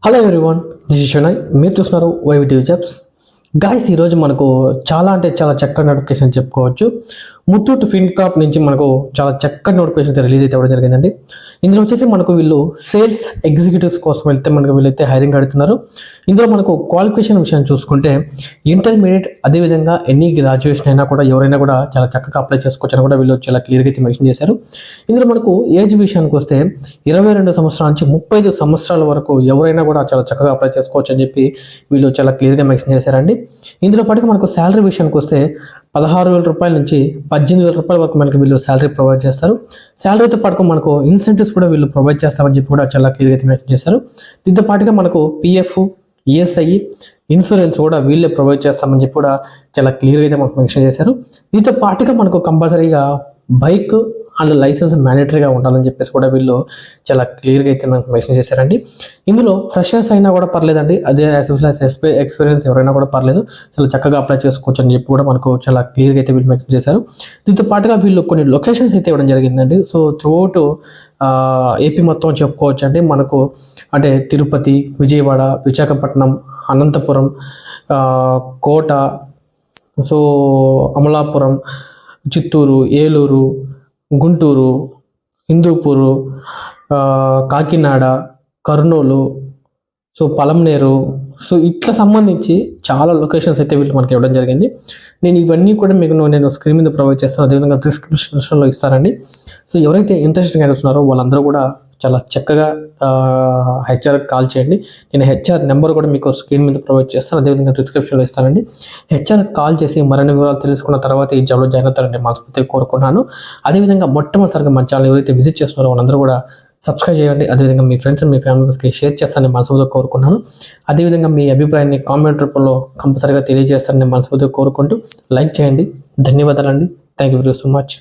Hello everyone, this is Shanay. మీరు చూస్తున్నారు వైవిటీ jobs. Guys, ఈరోజు మనకు చాలా అంటే చాలా చక్కటి నోటిఫికేషన్ చెప్పుకోవచ్చు. ముత్తూట్ ఫిన్కాప్ నుంచి మనకు చాలా చక్కటి నోటిఫికేషన్ అయితే రిలీజ్ అయితే అవ్వడం జరిగిందండి. ఇందులో వచ్చేసి మనకు వీళ్ళు సేల్స్ ఎగ్జిక్యూటివ్స్ కోసం వెళ్తే మనకు వీళ్ళైతే హైరింగ్ అడుగుతున్నారు. ఇందులో మనకు క్వాలిఫికేషన్ విషయాన్ని చూసుకుంటే ఇంటర్మీడియట్, అదేవిధంగా ఎనీ గ్రాడ్యుయేషన్ అయినా కూడా ఎవరైనా కూడా చాలా చక్కగా అప్లై చేసుకోవచ్చు అని కూడా వీళ్ళు చాలా క్లియర్గా అయితే మెన్షన్ చేశారు. ఇందులో మనకు ఏజ్ విషయానికి వస్తే 22 సంవత్సరాల నుంచి 35 సంవత్సరాల వరకు ఎవరైనా కూడా చాలా చక్కగా అప్లై చేసుకోవచ్చు అని చెప్పి వీళ్ళు చాలా క్లియర్గా మెన్షన్ చేశారండి. ఇందులో పాటుగా మనకు శాలరీ విషయానికి వస్తే 16,000 రూపాయల నుంచి 18,000 రూపాయల వరకు మనకి వీళ్ళు శాలరీ ప్రొవైడ్ చేస్తారు. శాలరీతో పాటు మనకు ఇన్సెంటివ్స్ కూడా వీళ్ళు ప్రొవైడ్ చేస్తామని చెప్పి కూడా చాలా క్లియర్గా అయితే మెన్షన్ చేశారు. దీంతో పాటుగా మనకు పిఎఫ్, ఈఎస్ఐ, ఇన్సూరెన్స్ కూడా వీళ్ళే ప్రొవైడ్ చేస్తామని చెప్పి కూడా చాలా క్లియర్గా అయితే మనకు మెన్షన్ చేశారు. దీంతో పాటుగా మనకు కంపల్సరీగా బైక్ అండ్ లైసెన్స్ మ్యాండేటరీగా ఉండాలని చెప్పేసి కూడా వీళ్ళు చాలా క్లియర్గా అయితే మనకు మెన్షన్ చేశారండి. ఇందులో ఫ్రెషర్స్ అయినా కూడా పర్లేదండి, అదే ఎక్స్పీరియన్స్ ఎవరైనా కూడా పర్లేదు, చాలా చక్కగా అప్లై చేసుకోవచ్చు అని చెప్పి కూడా మనకు చాలా క్లియర్గా అయితే వీళ్ళు మెన్షన్ చేశారు. దీంతో పాటుగా వీళ్ళు కొన్ని లొకేషన్స్ అయితే ఇవ్వడం జరిగిందండి. సో త్రూఅవుట్ ఏపీ మొత్తం చెప్పుకోవచ్చు అండి. మనకు అంటే Tirupati, Vijayawada, Visakhapatnam, Anantapuram, Kota, so Amalapuram, Chittoor, Eluru, Guntur, Hindupur, Kakinada, Kurnool, so Palamaner, so ఇట్లా సంబంధించి చాలా లొకేషన్స్ అయితే వీళ్ళు మనకి ఇవ్వడం జరిగింది. నేను ఇవన్నీ కూడా మీకు నేను స్క్రీన్ మీద ప్రొవైడ్ చేస్తాను, అదేవిధంగా డిస్క్రిప్షన్లో ఇస్తానండి. సో ఎవరైతే ఇంట్రెస్ట్గా ఉన్నారో వాళ్ళందరూ కూడా చాలా చక్కగా హెచ్ఆర్కి కాల్ చేయండి. నేను హెచ్ఆర్ నెంబర్ కూడా మీకు స్క్రీన్ మీద ప్రొవైడ్ చేస్తాను, అదేవిధంగా డిస్క్రిప్షన్లో ఇస్తానండి. హెచ్ఆర్కి కాల్ చేసి మరిన్ని వివరాలు తెలుసుకున్న తర్వాత ఈ జాబ్లో జాయిన్ అవుతారని మనస్ఫూర్తిగా కోరుకున్నాను. అదేవిధంగా మొట్టమొదటిసారిగా మన ఛానల్ ఎవరైతే విజిట్ చేస్తున్నారో వాళ్ళందరూ కూడా సబ్స్క్రైబ్ చేయండి. అదేవిధంగా మీ ఫ్రెండ్స్, మీ ఫ్యామిలీ మెంబర్స్కి షేర్ చేస్తారని మనస్ఫూర్తిగా కోరుకున్నాను. అదేవిధంగా మీ అభిప్రాయాన్ని కామెంట్ రూపంలో కంపల్సరీగా తెలియజేస్తారని మనస్ఫూర్తిగా కోరుకుంటూ లైక్ చేయండి. ధన్యవాదాలండి. Thank you very so much.